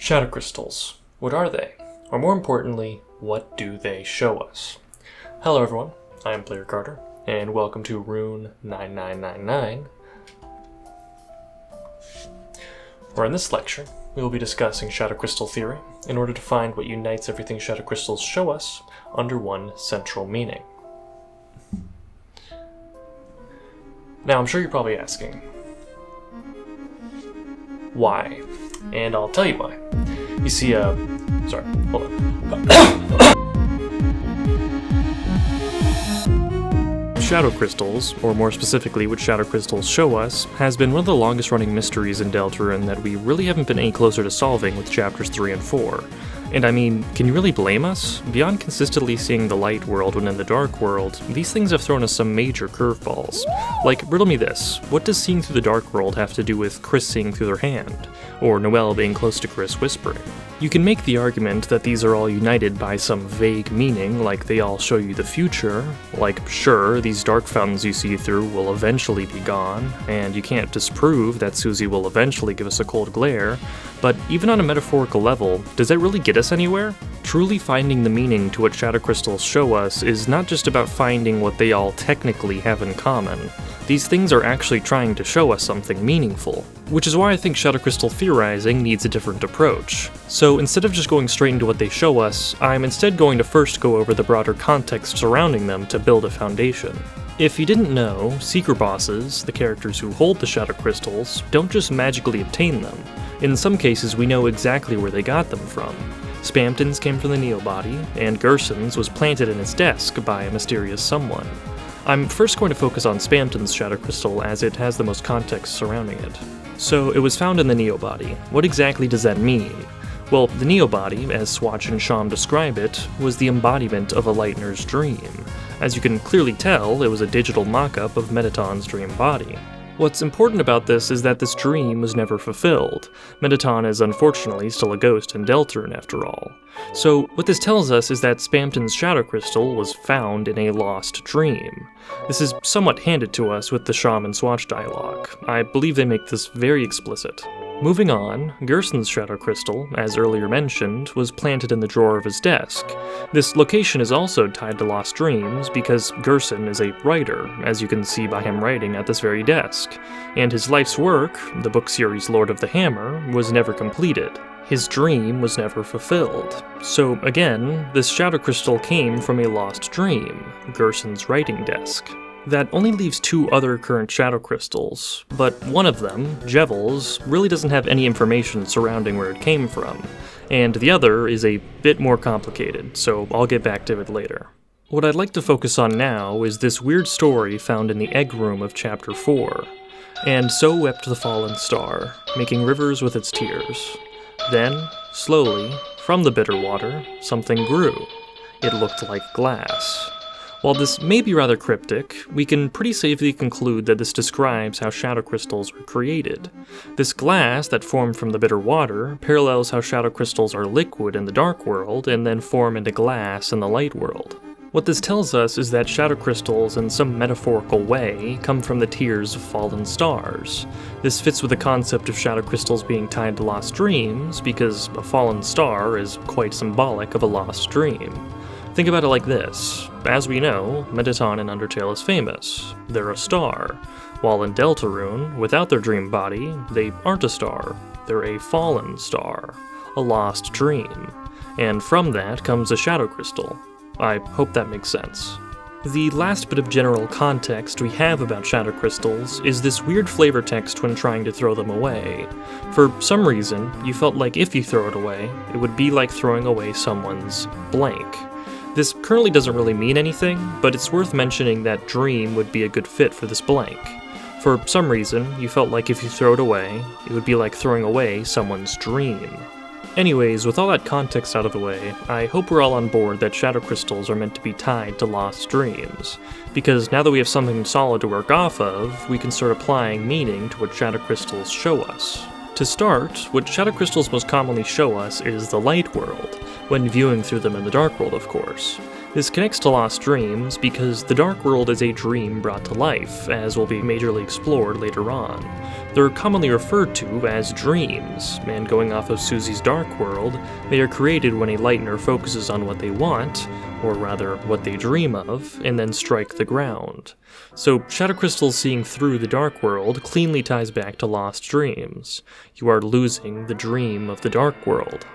Shadow crystals. What are they? Or more importantly, what do they show us? Hello everyone, I am Player Carter, and welcome to Rune 9999, where in this lecture, we will be discussing shadow crystal theory in order to find what unites everything shadow crystals show us under one central meaning. Now, I'm sure you're probably asking, why? And I'll tell you why. You see, sorry, hold on. Shadow crystals, or more specifically what shadow crystals show us, has been one of the longest running mysteries in Deltarune that we really haven't been any closer to solving with chapters 3 and 4. And I mean, can you really blame us? Beyond consistently seeing the light world when in the dark world, these things have thrown us some major curveballs. Like, riddle me this, what does seeing through the dark world have to do with Chris seeing through their hand? Or Noelle being close to Chris whispering? You can make the argument that these are all united by some vague meaning, like they all show you the future, like sure, these dark fountains you see through will eventually be gone, and you can't disprove that Susie will eventually give us a cold glare, but even on a metaphorical level, does that really get us anywhere? Truly finding the meaning to what shadow crystals show us is not just about finding what they all technically have in common. These things are actually trying to show us something meaningful, which is why I think shadow crystal theorizing needs a different approach. So instead of just going straight into what they show us, I'm instead going to first go over the broader context surrounding them to build a foundation. If you didn't know, secret bosses, the characters who hold the shadow crystals, don't just magically obtain them. In some cases, we know exactly where they got them from. Spamton's came from the Neobody, and Gerson's was planted in his desk by a mysterious someone. I'm first going to focus on Spamton's shadow crystal as it has the most context surrounding it. So, it was found in the Neobody. What exactly does that mean? Well, the Neobody, as Swatch and Sham describe it, was the embodiment of a Lightner's dream. As you can clearly tell, it was a digital mock-up of Mettaton's dream body. What's important about this is that this dream was never fulfilled. Mettaton is unfortunately still a ghost in Deltarune after all. So what this tells us is that Spamton's shadow crystal was found in a lost dream. This is somewhat handed to us with the Shaman Swatch dialogue. I believe they make this very explicit. Moving on, Gerson's shadow crystal, as earlier mentioned, was planted in the drawer of his desk. This location is also tied to lost dreams because Gerson is a writer, as you can see by him writing at this very desk, and his life's work, the book series Lord of the Hammer, was never completed. His dream was never fulfilled. So again, this shadow crystal came from a lost dream, Gerson's writing desk. That only leaves two other current shadow crystals, but one of them, Jevel's, really doesn't have any information surrounding where it came from, and the other is a bit more complicated, so I'll get back to it later. What I'd like to focus on now is this weird story found in the egg room of chapter 4. And so wept the fallen star, making rivers with its tears. Then, slowly, from the bitter water, something grew. It looked like glass. While this may be rather cryptic, we can pretty safely conclude that this describes how shadow crystals were created. This glass that formed from the bitter water parallels how shadow crystals are liquid in the dark world and then form into glass in the light world. What this tells us is that shadow crystals, in some metaphorical way, come from the tears of fallen stars. This fits with the concept of shadow crystals being tied to lost dreams, because a fallen star is quite symbolic of a lost dream. Think about it like this. As we know, Mettaton in Undertale is famous. They're a star. While in Deltarune, without their dream body, they aren't a star. They're a fallen star. A lost dream. And from that comes a shadow crystal. I hope that makes sense. The last bit of general context we have about shadow crystals is this weird flavor text when trying to throw them away. For some reason, you felt like if you throw it away, it would be like throwing away someone's blank. This currently doesn't really mean anything, but it's worth mentioning that dream would be a good fit for this blank. For some reason, you felt like if you throw it away, it would be like throwing away someone's dream. Anyways, with all that context out of the way, I hope we're all on board that shadow crystals are meant to be tied to lost dreams, because now that we have something solid to work off of, we can start applying meaning to what shadow crystals show us. To start, what shadow crystals most commonly show us is the light world, when viewing through them in the dark world, of course. This connects to Lost Dreams because the Dark World is a dream brought to life, as will be majorly explored later on. They're commonly referred to as dreams, and going off of Susie's Dark World, they are created when a Lightener focuses on what they want, or rather, what they dream of, and then strike the ground. So Shadow Crystal seeing through the Dark World cleanly ties back to Lost Dreams. You are losing the dream of the Dark World.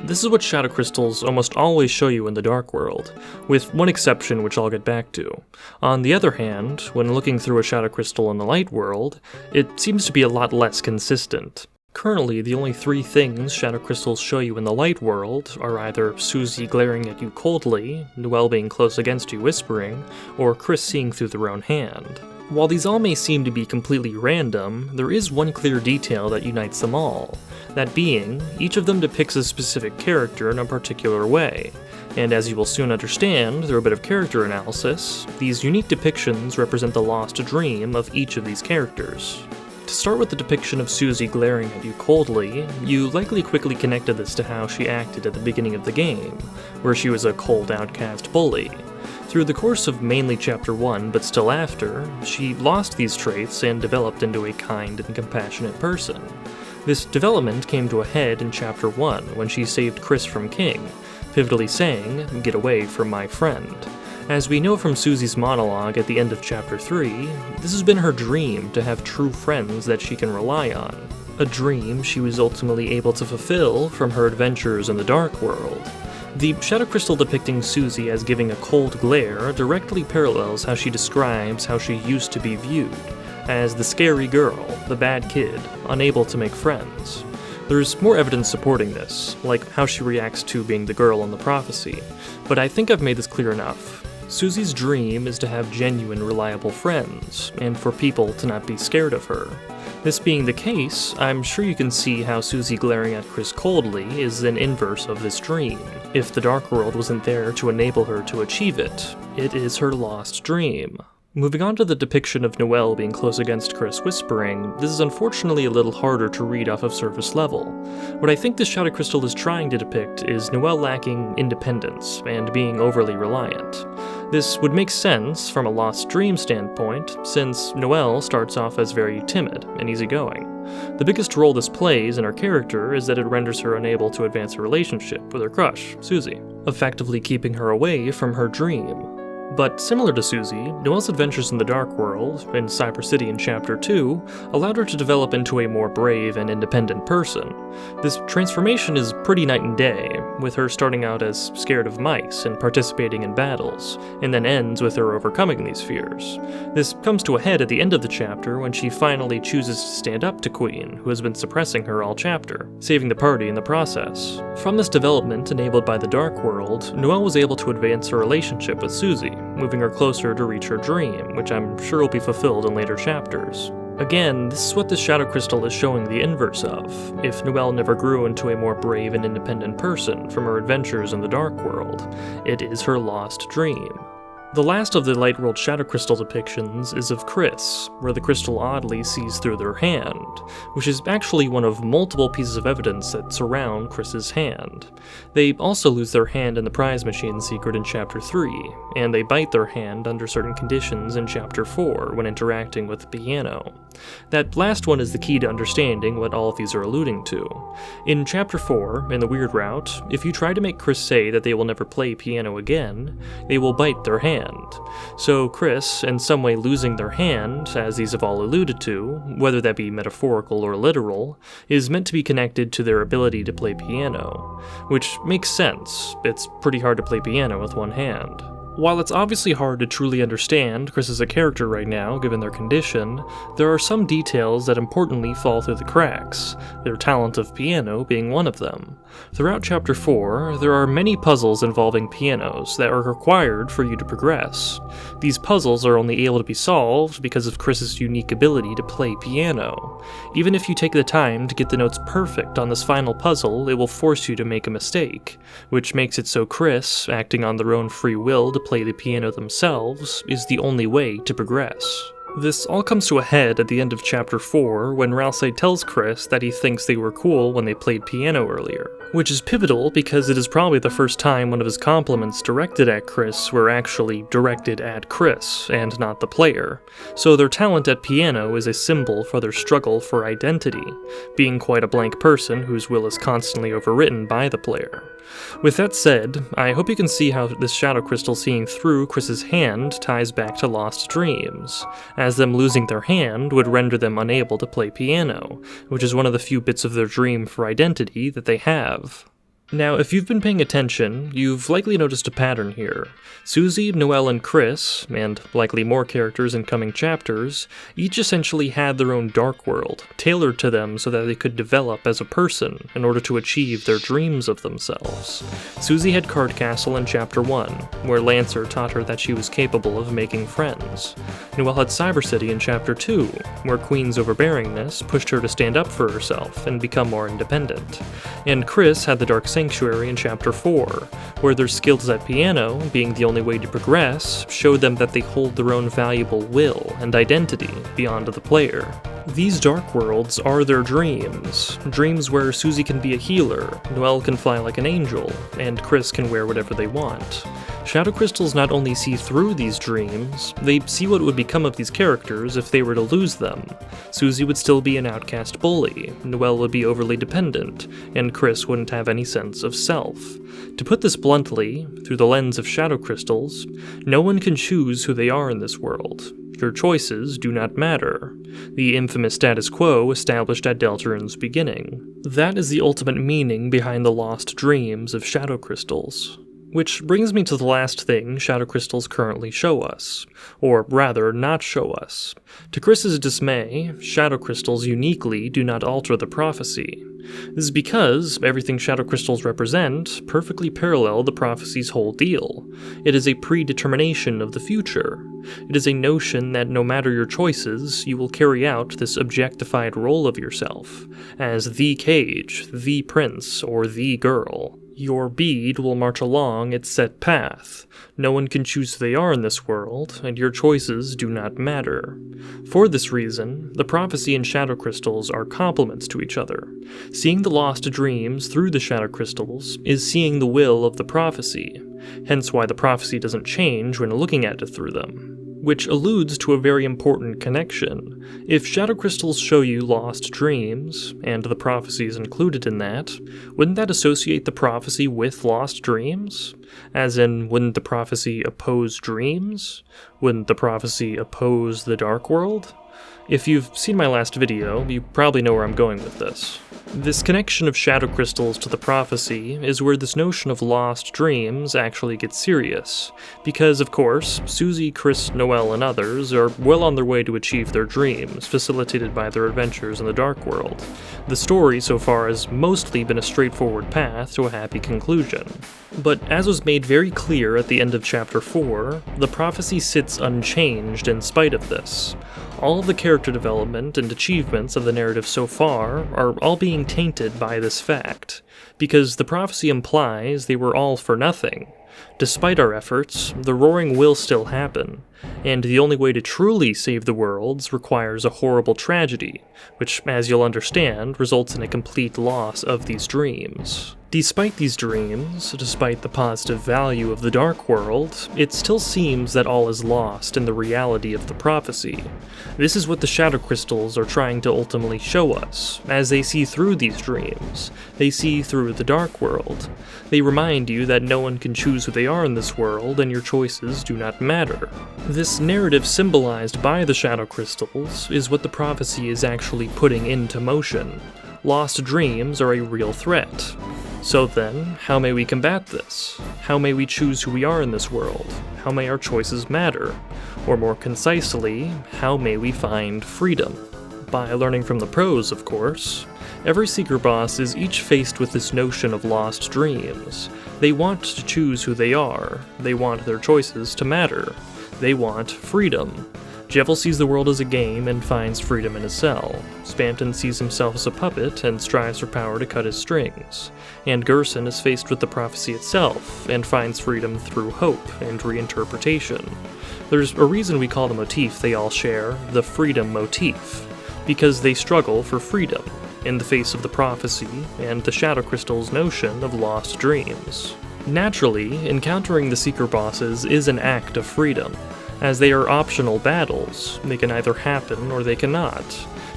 This is what Shadow Crystals almost always show you in the Dark World, with one exception which I'll get back to. On the other hand, when looking through a Shadow Crystal in the Light World, it seems to be a lot less consistent. Currently, the only three things Shadow Crystals show you in the Light World are either Susie glaring at you coldly, Noelle being close against you whispering, or Chris seeing through their own hand. While these all may seem to be completely random, there is one clear detail that unites them all. That being, each of them depicts a specific character in a particular way, and as you will soon understand through a bit of character analysis, these unique depictions represent the lost dream of each of these characters. To start with the depiction of Susie glaring at you coldly, you likely quickly connected this to how she acted at the beginning of the game, where she was a cold outcast bully. Through the course of mainly Chapter 1, but still after, she lost these traits and developed into a kind and compassionate person. This development came to a head in Chapter 1 when she saved Chris from King, pivotally saying, "Get away from my friend." As we know from Susie's monologue at the end of Chapter 3, this has been her dream to have true friends that she can rely on. A dream she was ultimately able to fulfill from her adventures in the Dark World. The Shadow Crystal depicting Susie as giving a cold glare directly parallels how she describes how she used to be viewed, as the scary girl, the bad kid, unable to make friends. There's more evidence supporting this, like how she reacts to being the girl in the prophecy, but I think I've made this clear enough. Susie's dream is to have genuine, reliable friends, and for people to not be scared of her. This being the case, I'm sure you can see how Susie glaring at Chris coldly is an inverse of this dream. If the Dark World wasn't there to enable her to achieve it, it is her lost dream. Moving on to the depiction of Noelle being close against Chris whispering, this is unfortunately a little harder to read off of surface level. What I think this Shadow Crystal is trying to depict is Noelle lacking independence and being overly reliant. This would make sense from a Lost Dream standpoint, since Noelle starts off as very timid and easygoing. The biggest role this plays in her character is that it renders her unable to advance a relationship with her crush, Susie, effectively keeping her away from her dream. But similar to Susie, Noelle's adventures in the Dark World, in Cyber City in Chapter 2, allowed her to develop into a more brave and independent person. This transformation is pretty night and day, with her starting out as scared of mice and participating in battles, and then ends with her overcoming these fears. This comes to a head at the end of the chapter when she finally chooses to stand up to Queen, who has been suppressing her all chapter, saving the party in the process. From this development enabled by the Dark World, Noelle was able to advance her relationship with Susie, moving her closer to reach her dream, which I'm sure will be fulfilled in later chapters. Again, this is what this Shadow Crystal is showing the inverse of, if Noelle never grew into a more brave and independent person from her adventures in the Dark World. It is her lost dream. The last of the Light World Shadow Crystal depictions is of Chris, where the crystal oddly sees through their hand, which is actually one of multiple pieces of evidence that surround Chris's hand. They also lose their hand in the prize machine secret in Chapter 3, and they bite their hand under certain conditions in Chapter 4 when interacting with the piano. That last one is the key to understanding what all of these are alluding to. In Chapter 4, in the Weird Route, if you try to make Chris say that they will never play piano again, they will bite their hand. So Chris, in some way losing their hand, as these have all alluded to, whether that be metaphorical or literal, is meant to be connected to their ability to play piano. Which makes sense, it's pretty hard to play piano with one hand. While it's obviously hard to truly understand Chris as a character right now, given their condition, there are some details that importantly fall through the cracks, their talent of piano being one of them. Throughout Chapter 4, there are many puzzles involving pianos that are required for you to progress. These puzzles are only able to be solved because of Chris's unique ability to play piano. Even if you take the time to get the notes perfect on this final puzzle, it will force you to make a mistake, which makes it so Chris, acting on their own free will to play the piano themselves, is the only way to progress. This all comes to a head at the end of Chapter 4 when Ralsei tells Chris that he thinks they were cool when they played piano earlier, which is pivotal because it is probably the first time one of his compliments directed at Chris were actually directed at Chris and not the player, so their talent at piano is a symbol for their struggle for identity, being quite a blank person whose will is constantly overwritten by the player. With that said, I hope you can see how this shadow crystal seeing through Chris's hand ties back to Lost Dreams, as them losing their hand would render them unable to play piano, which is one of the few bits of their dream for identity that they have. Now, if you've been paying attention, you've likely noticed a pattern here. Susie, Noelle, and Chris, and likely more characters in coming chapters, each essentially had their own dark world, tailored to them so that they could develop as a person in order to achieve their dreams of themselves. Susie had Cardcastle in Chapter 1, where Lancer taught her that she was capable of making friends. Noelle had Cyber City in Chapter 2, where Queen's overbearingness pushed her to stand up for herself and become more independent. And Chris had the Dark Sanctuary in Chapter 4, where their skills at piano, being the only way to progress, showed them that they hold their own valuable will and identity beyond the player. These dark worlds are their dreams where Susie can be a healer, Noelle can fly like an angel, and Chris can wear whatever they want. Shadow crystals not only see through these dreams, they see what would become of these characters if they were to lose them. Susie would still be an outcast bully, Noelle would be overly dependent, and Chris wouldn't have any sense of self. To put this bluntly, through the lens of shadow crystals, no one can choose who they are in this world. Your choices do not matter. The infamous status quo established at Deltarune's beginning. That is the ultimate meaning behind the lost dreams of shadow crystals. Which brings me to the last thing shadow crystals currently show us, or rather, not show us. To Chris's dismay, shadow crystals uniquely do not alter the prophecy. This is because everything shadow crystals represent perfectly parallel the prophecy's whole deal. It is a predetermination of the future. It is a notion that no matter your choices, you will carry out this objectified role of yourself, as the cage, the prince, or the girl. Your bead will march along its set path. No one can choose who they are in this world, and your choices do not matter. For this reason, the prophecy and shadow crystals are complements to each other. Seeing the lost dreams through the shadow crystals is seeing the will of the prophecy, hence why the prophecy doesn't change when looking at it through them. Which alludes to a very important connection. If shadow crystals show you lost dreams, and the prophecy is included in that, wouldn't that associate the prophecy with lost dreams? As in, wouldn't the prophecy oppose dreams? Wouldn't the prophecy oppose the dark world? If you've seen my last video, you probably know where I'm going with this. This connection of shadow crystals to the prophecy is where this notion of lost dreams actually gets serious, because of course, Susie, Chris, Noelle, and others are well on their way to achieve their dreams, facilitated by their adventures in the dark world. The story so far has mostly been a straightforward path to a happy conclusion. But as was made very clear at the end of Chapter 4, the prophecy sits unchanged in spite of this. All of the character development and achievements of the narrative so far are all being tainted by this fact, because the prophecy implies they were all for nothing. Despite our efforts, the roaring will still happen, and the only way to truly save the worlds requires a horrible tragedy, which, as you'll understand, results in a complete loss of these dreams. Despite these dreams, despite the positive value of the dark world, it still seems that all is lost in the reality of the prophecy. This is what the shadow crystals are trying to ultimately show us, as they see through these dreams. They see through the dark world. They remind you that no one can choose who they are in this world, and your choices do not matter. This narrative symbolized by the shadow crystals is what the prophecy is actually putting into motion. Lost dreams are a real threat. So then, how may we combat this? How may we choose who we are in this world? How may our choices matter? Or more concisely, how may we find freedom? By learning from the pros, of course. Every Seeker boss is each faced with this notion of lost dreams. They want to choose who they are. They want their choices to matter. They want freedom. Jevil sees the world as a game and finds freedom in his cell. Spamton sees himself as a puppet and strives for power to cut his strings. And Gerson is faced with the prophecy itself and finds freedom through hope and reinterpretation. There's a reason we call the motif they all share the freedom motif, because they struggle for freedom in the face of the prophecy and the Shadow Crystal's notion of lost dreams. Naturally, encountering the Seeker bosses is an act of freedom, as they are optional battles. They can either happen or they cannot,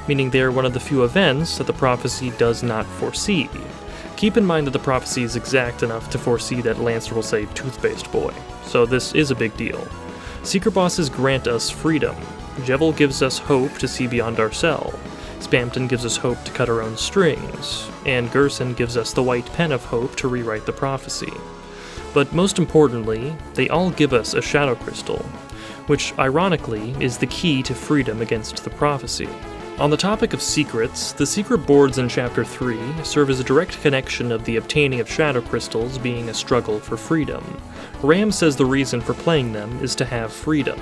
meaning they are one of the few events that the prophecy does not foresee. Keep in mind that the prophecy is exact enough to foresee that Lancer will say toothpaste boy, so this is a big deal. Seeker bosses grant us freedom. Jevil gives us hope to see beyond our cell. Spamton gives us hope to cut our own strings, and Gerson gives us the white pen of hope to rewrite the prophecy. But most importantly, they all give us a Shadow Crystal, which ironically is the key to freedom against the prophecy. On the topic of secrets, the secret boards in Chapter 3 serve as a direct connection of the obtaining of Shadow Crystals being a struggle for freedom. Ram says the reason for playing them is to have freedom,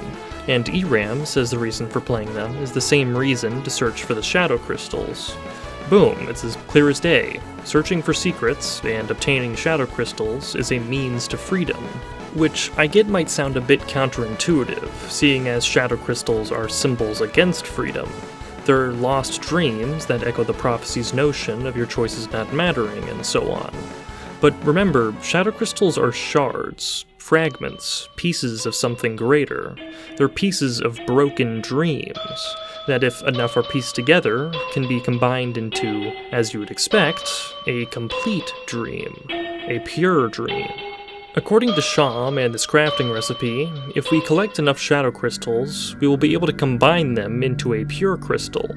and Eram says the reason for playing them is the same reason to search for the Shadow Crystals. Boom, it's as clear as day. Searching for secrets and obtaining Shadow Crystals is a means to freedom, which I get might sound a bit counterintuitive, seeing as Shadow Crystals are symbols against freedom. They're lost dreams that echo the prophecy's notion of your choices not mattering, and so on. But remember, Shadow Crystals are shards, fragments, pieces of something greater. They're pieces of broken dreams, that if enough are pieced together, can be combined into, as you would expect, a complete dream, a pure dream. According to Sham and this crafting recipe, if we collect enough Shadow Crystals, we will be able to combine them into a pure crystal.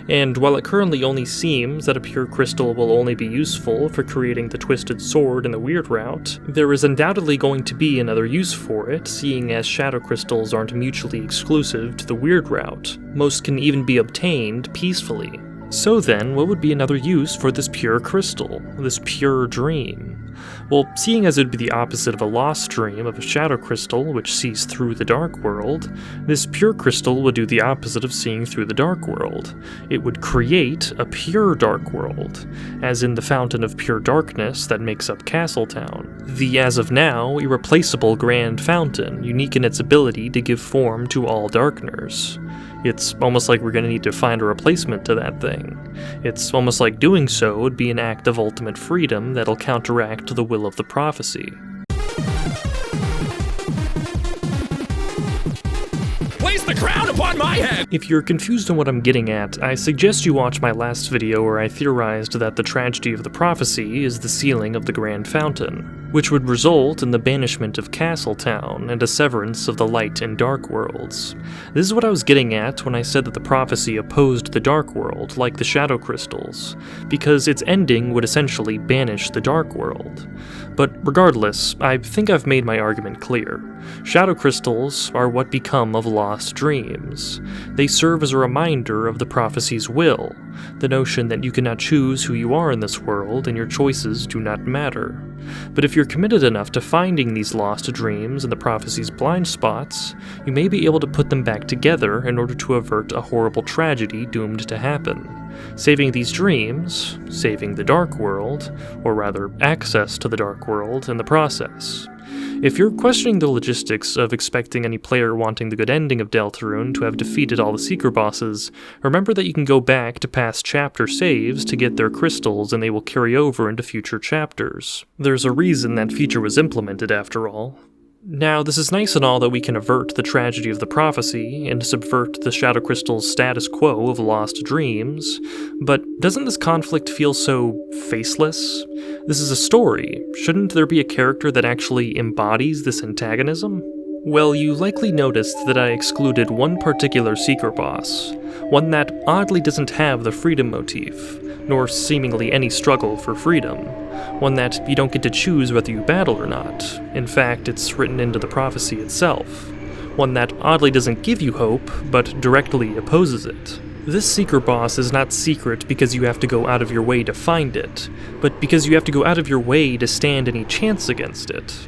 And while it currently only seems that a pure crystal will only be useful for creating the Twisted Sword in the Weird Route, there is undoubtedly going to be another use for it, seeing as Shadow Crystals aren't mutually exclusive to the Weird Route. Most can even be obtained peacefully. So then, what would be another use for this pure crystal, this pure dream? Well, seeing as it would be the opposite of a lost dream of a Shadow Crystal which sees through the dark world, this pure crystal would do the opposite of seeing through the dark world. It would create a pure dark world, as in the fountain of pure darkness that makes up Castletown. The, as of now, irreplaceable Grand Fountain, unique in its ability to give form to all darkners. It's almost like we're going to need to find a replacement to that thing. It's almost like doing so would be an act of ultimate freedom that'll counteract the will of the prophecy. Place the crown upon my head! If you're confused on what I'm getting at, I suggest you watch my last video where I theorized that the tragedy of the prophecy is the sealing of the Grand Fountain, which would result in the banishment of Castletown and a severance of the light and dark worlds. This is what I was getting at when I said that the prophecy opposed the dark world, like the Shadow Crystals, because its ending would essentially banish the dark world. But regardless, I think I've made my argument clear. Shadow Crystals are what become of lost dreams. They serve as a reminder of the prophecy's will, the notion that you cannot choose who you are in this world and your choices do not matter. But if you're committed enough to finding these lost dreams and the prophecy's blind spots, you may be able to put them back together in order to avert a horrible tragedy doomed to happen. Saving these dreams, saving the dark world, or rather access to the dark world in the process. If you're questioning the logistics of expecting any player wanting the good ending of Deltarune to have defeated all the Seeker bosses, remember that you can go back to past chapter saves to get their crystals and they will carry over into future chapters. There's a reason that feature was implemented after all. Now, this is nice and all that we can avert the tragedy of the prophecy and subvert the Shadow Crystal's status quo of lost dreams, but doesn't this conflict feel so faceless? This is a story. Shouldn't there be a character that actually embodies this antagonism? Well, you likely noticed that I excluded one particular Seeker boss, one that oddly doesn't have the freedom motif, nor seemingly any struggle for freedom, one that you don't get to choose whether you battle or not. In fact, it's written into the prophecy itself. One that oddly doesn't give you hope, but directly opposes it. This Seeker boss is not secret because you have to go out of your way to find it, but because you have to go out of your way to stand any chance against it.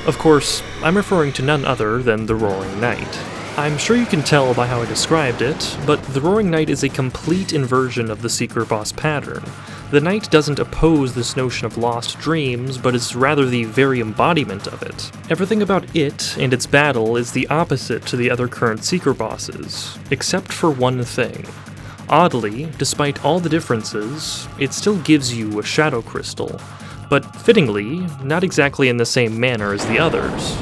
Of course, I'm referring to none other than the Roaring Knight. I'm sure you can tell by how I described it, but the Roaring Night is a complete inversion of the Secret Boss pattern. The Night doesn't oppose this notion of lost dreams, but is rather the very embodiment of it. Everything about it and its battle is the opposite to the other current Secret Bosses, except for one thing. Oddly, despite all the differences, it still gives you a Shadow Crystal, but fittingly, not exactly in the same manner as the others.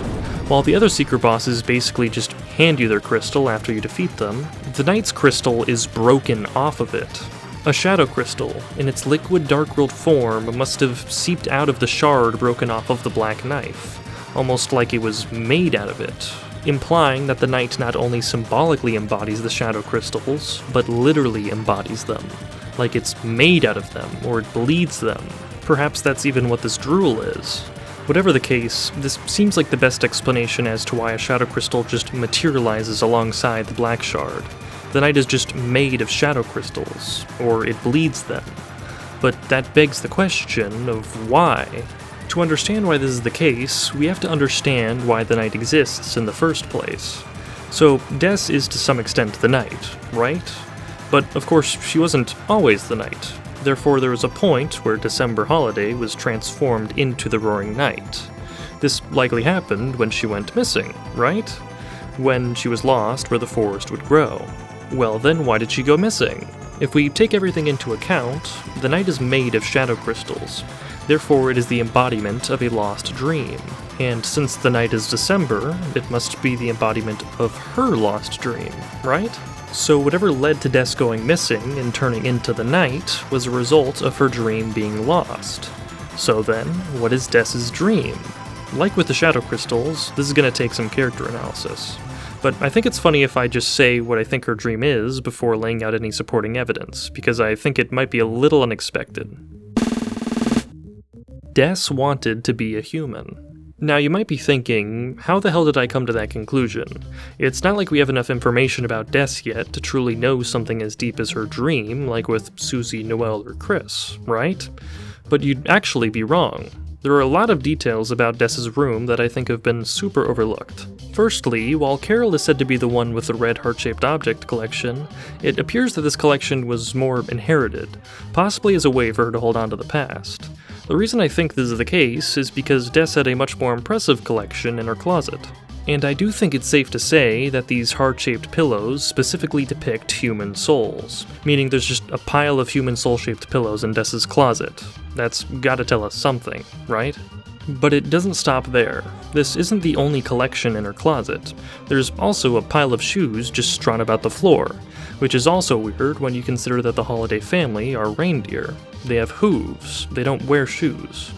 While the other Secret Bosses basically just hand you their crystal after you defeat them, the Knight's crystal is broken off of it. A Shadow Crystal, in its liquid Dark World form, must have seeped out of the shard broken off of the Black Knife, almost like it was made out of it, implying that the Knight not only symbolically embodies the Shadow Crystals, but literally embodies them, like it's made out of them, or it bleeds them. Perhaps that's even what this drool is. Whatever the case, this seems like the best explanation as to why a Shadow Crystal just materializes alongside the Black Shard. The Knight is just made of Shadow Crystals, or it bleeds them. But that begs the question of why. To understand why this is the case, we have to understand why the Knight exists in the first place. So, Des is to some extent the Knight, right? But of course, she wasn't always the Knight. Therefore, there was a point where December Holiday was transformed into the Roaring Night. This likely happened when she went missing, right? When she was lost where the forest would grow. Well then, why did she go missing? If we take everything into account, the Night is made of Shadow Crystals. Therefore, it is the embodiment of a lost dream. And since the Night is December, it must be the embodiment of her lost dream, right? So whatever led to Des going missing and turning into the Night was a result of her dream being lost. So then, what is Des's dream? Like with the Shadow Crystals, this is going to take some character analysis. But I think it's funny if I just say what I think her dream is before laying out any supporting evidence, because I think it might be a little unexpected. Des wanted to be a human. Now you might be thinking, how the hell did I come to that conclusion? It's not like we have enough information about Des yet to truly know something as deep as her dream, like with Susie, Noelle, or Chris, right? But you'd actually be wrong. There are a lot of details about Des's room that I think have been super overlooked. Firstly, while Carol is said to be the one with the red heart-shaped object collection, it appears that this collection was more inherited, possibly as a way for her to hold on to the past. The reason I think this is the case is because Des had a much more impressive collection in her closet. And I do think it's safe to say that these heart-shaped pillows specifically depict human souls, meaning there's just a pile of human soul-shaped pillows in Des's closet. That's gotta tell us something, right? But it doesn't stop there. This isn't the only collection in her closet. There's also a pile of shoes just strewn about the floor, which is also weird when you consider that the Holiday family are reindeer. They have hooves, they don't wear shoes.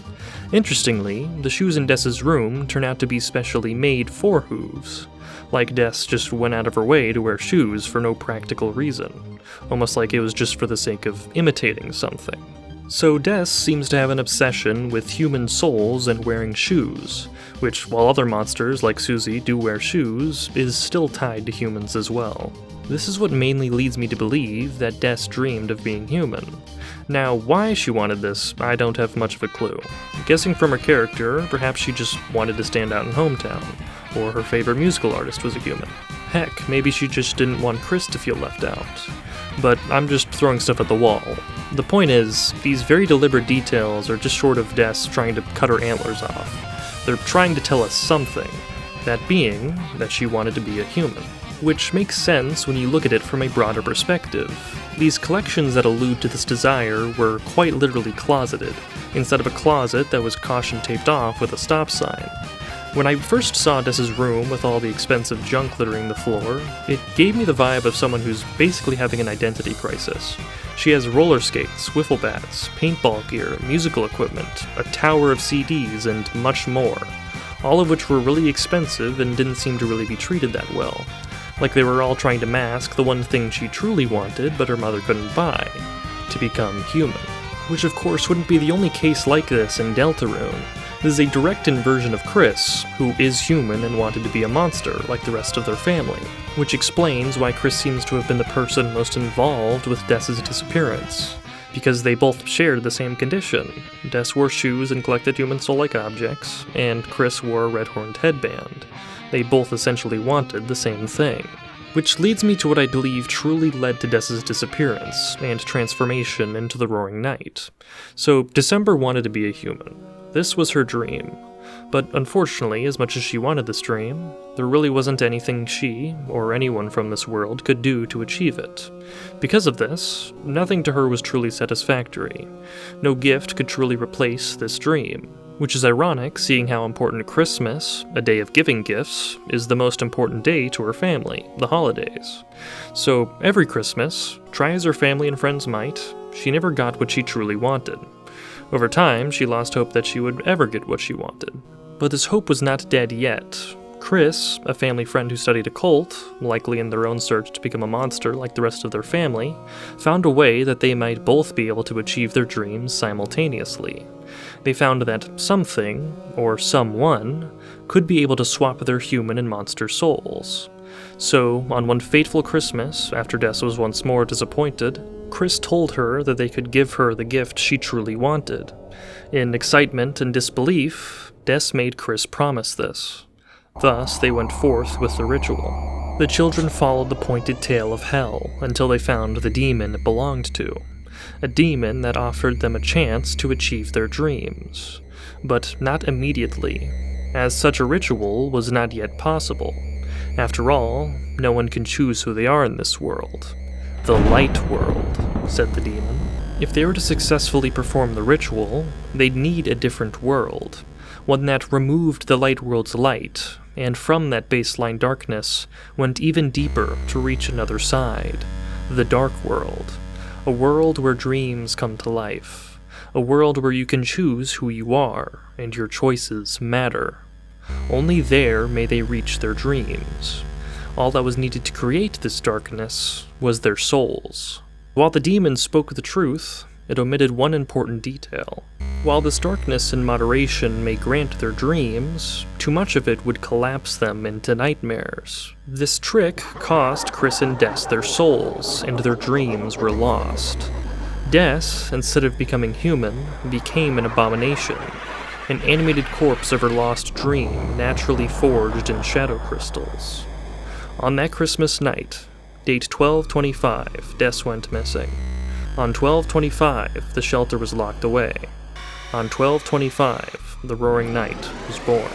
Interestingly, the shoes in Des's room turn out to be specially made for hooves. Like Des just went out of her way to wear shoes for no practical reason, almost like it was just for the sake of imitating something. So Des seems to have an obsession with human souls and wearing shoes, which, while other monsters like Susie do wear shoes, is still tied to humans as well. This is what mainly leads me to believe that Des dreamed of being human. Now, why she wanted this, I don't have much of a clue. Guessing from her character, perhaps she just wanted to stand out in hometown, or her favorite musical artist was a human. Heck, maybe she just didn't want Chris to feel left out. But I'm just throwing stuff at the wall. The point is, these very deliberate details are just short of Des trying to cut her antlers off. They're trying to tell us something, that being that she wanted to be a human. Which makes sense when you look at it from a broader perspective. These collections that allude to this desire were quite literally closeted, instead of a closet that was caution taped off with a stop sign. When I first saw Des's room with all the expensive junk littering the floor, it gave me the vibe of someone who's basically having an identity crisis. She has roller skates, wiffle bats, paintball gear, musical equipment, a tower of CDs, and much more, all of which were really expensive and didn't seem to really be treated that well. Like they were all trying to mask the one thing she truly wanted but her mother couldn't buy, to become human. Which of course wouldn't be the only case like this in Deltarune. This is a direct inversion of Chris, who is human and wanted to be a monster like the rest of their family, which explains why Chris seems to have been the person most involved with Des's disappearance, because they both shared the same condition. Des wore shoes and collected human soul-like objects, and Chris wore a red-horned headband. They both essentially wanted the same thing. Which leads me to what I believe truly led to Dess's disappearance and transformation into the Roaring Knight. So, December wanted to be a human. This was her dream. But unfortunately, as much as she wanted this dream, there really wasn't anything she, or anyone from this world, could do to achieve it. Because of this, nothing to her was truly satisfactory. No gift could truly replace this dream. Which is ironic, seeing how important Christmas, a day of giving gifts, is the most important day to her family, the holidays. So every Christmas, try as her family and friends might, she never got what she truly wanted. Over time, she lost hope that she would ever get what she wanted. But this hope was not dead yet. Chris, a family friend who studied occult, likely in their own search to become a monster like the rest of their family, found a way that they might both be able to achieve their dreams simultaneously. They found that something, or someone, could be able to swap their human and monster souls. So, on one fateful Christmas, after Des was once more disappointed, Chris told her that they could give her the gift she truly wanted. In excitement and disbelief, Des made Chris promise this. Thus, they went forth with the ritual. The children followed the pointed tail of hell until they found the demon it belonged to. A demon that offered them a chance to achieve their dreams. But not immediately, as such a ritual was not yet possible. After all, no one can choose who they are in this world. The light world, said the demon. If they were to successfully perform the ritual, they'd need a different world. One that removed the light world's light, and from that baseline darkness, went even deeper to reach another side. The dark world. A world where dreams come to life. A world where you can choose who you are, and your choices matter. Only there may they reach their dreams. All that was needed to create this darkness was their souls. While the demon spoke the truth, it omitted one important detail. While this darkness in moderation may grant their dreams, too much of it would collapse them into nightmares. This trick cost Chris and Des their souls, and their dreams were lost. Des, instead of becoming human, became an abomination, an animated corpse of her lost dream naturally forged in shadow crystals. On that Christmas night, date 12/25, Des went missing. On 12/25, the shelter was locked away. On 12/25, the Roaring Knight was born.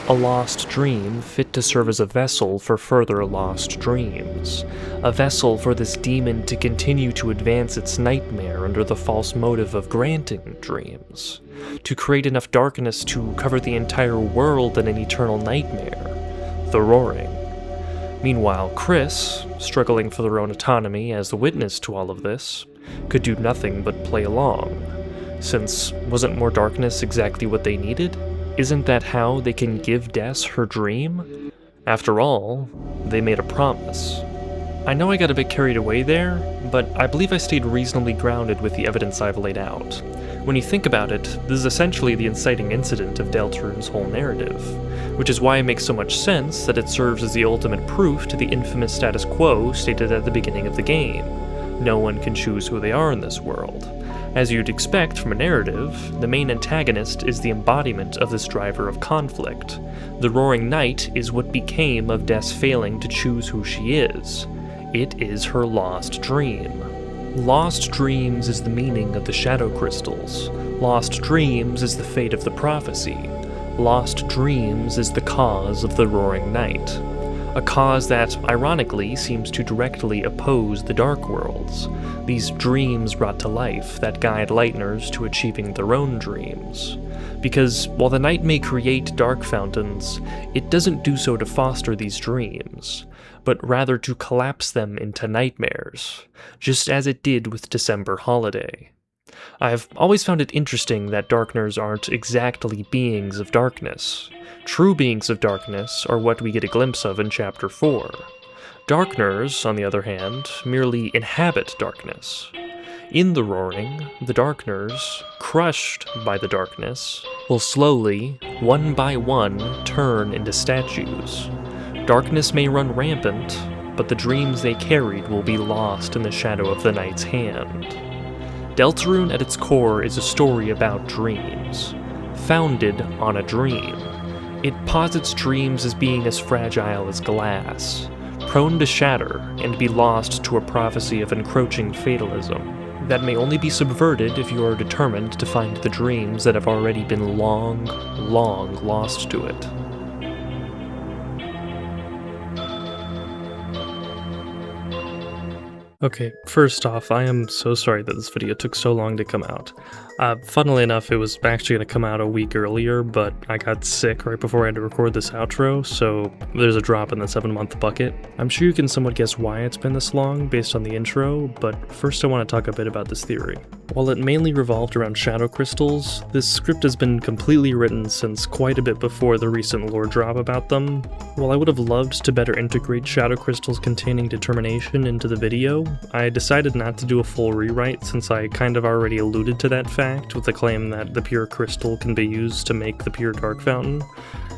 A lost dream fit to serve as a vessel for further lost dreams. A vessel for this demon to continue to advance its nightmare under the false motive of granting dreams. To create enough darkness to cover the entire world in an eternal nightmare. The Roaring. Meanwhile, Chris, struggling for their own autonomy as the witness to all of this, could do nothing but play along. Since wasn't more darkness exactly what they needed? Isn't that how they can give Des her dream? After all, they made a promise. I know I got a bit carried away there, but I believe I stayed reasonably grounded with the evidence I've laid out. When you think about it, this is essentially the inciting incident of Deltarune's whole narrative, which is why it makes so much sense that it serves as the ultimate proof to the infamous status quo stated at the beginning of the game. No one can choose who they are in this world. As you'd expect from a narrative, the main antagonist is the embodiment of this driver of conflict. The Roaring Knight is what became of Des failing to choose who she is. It is her lost dream. Lost dreams is the meaning of the shadow crystals. Lost dreams is the fate of the prophecy. Lost dreams is the cause of the Roaring Knight. A cause that, ironically, seems to directly oppose the Dark Worlds. These dreams brought to life that guide Lightners to achieving their own dreams. Because while the night may create dark fountains, it doesn't do so to foster these dreams, but rather to collapse them into nightmares, just as it did with December Holiday. I've always found it interesting that Darkners aren't exactly beings of darkness. True beings of darkness are what we get a glimpse of in Chapter 4. Darkners, on the other hand, merely inhabit darkness. In the Roaring, the Darkners, crushed by the darkness, will slowly, one by one, turn into statues. Darkness may run rampant, but the dreams they carried will be lost in the shadow of the Knight's hand. Deltarune at its core is a story about dreams, founded on a dream. It posits dreams as being as fragile as glass, prone to shatter and be lost to a prophecy of encroaching fatalism that may only be subverted if you are determined to find the dreams that have already been long, long lost to it. Okay, first off, I am so sorry that this video took so long to come out. Funnily enough, it was actually going to come out a week earlier, but I got sick right before I had to record this outro, so there's a drop in the 7-month bucket. I'm sure you can somewhat guess why it's been this long based on the intro, but first I want to talk a bit about this theory. While it mainly revolved around shadow crystals, this script has been completely written since quite a bit before the recent lore drop about them. While I would have loved to better integrate shadow crystals containing determination into the video, I decided not to do a full rewrite since I kind of already alluded to that fact with the claim that the pure crystal can be used to make the pure dark fountain.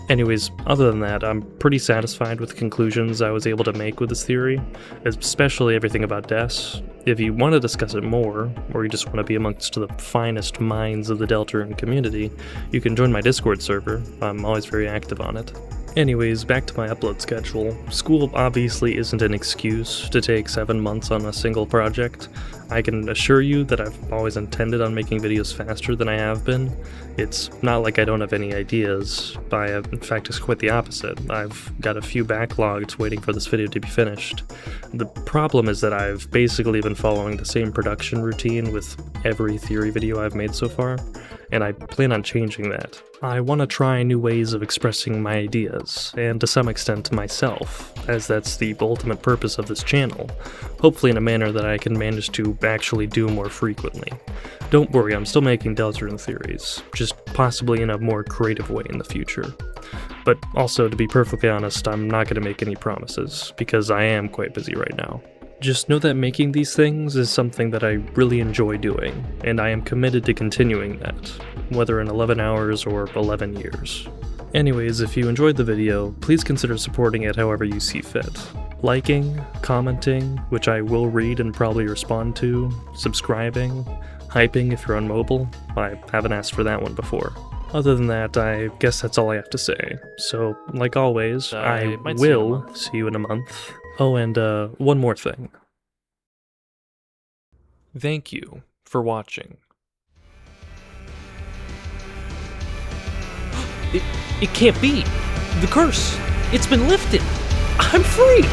Anyways, other than that, I'm pretty satisfied with the conclusions I was able to make with this theory, especially everything about Des. If you want to discuss it more, or you just want to be amongst the finest minds of the Deltarune community, you can join my Discord server. I'm always very active on it. Anyways, back to my upload schedule. School obviously isn't an excuse to take 7 months on a single project. I can assure you that I've always intended on making videos faster than I have been. It's not like I don't have any ideas. In fact, it's quite the opposite. I've got a few backlogs waiting for this video to be finished. The problem is that I've basically been following the same production routine with every theory video I've made so far, and I plan on changing that. I want to try new ways of expressing my ideas, and to some extent myself, as that's the ultimate purpose of this channel, hopefully in a manner that I can manage to actually do more frequently. Don't worry, I'm still making Deltarune theories, just possibly in a more creative way in the future. But also, to be perfectly honest, I'm not going to make any promises, because I am quite busy right now. Just know that making these things is something that I really enjoy doing, and I am committed to continuing that, whether in 11 hours or 11 years. Anyways, if you enjoyed the video, please consider supporting it however you see fit. Liking, commenting, which I will read and probably respond to, subscribing, hyping if you're on mobile. I haven't asked for that one before. Other than that, I guess that's all I have to say. So, like always, I will see you in a month. Oh, and one more thing. Thank you for watching. It can't be! The curse! It's been lifted! I'm free!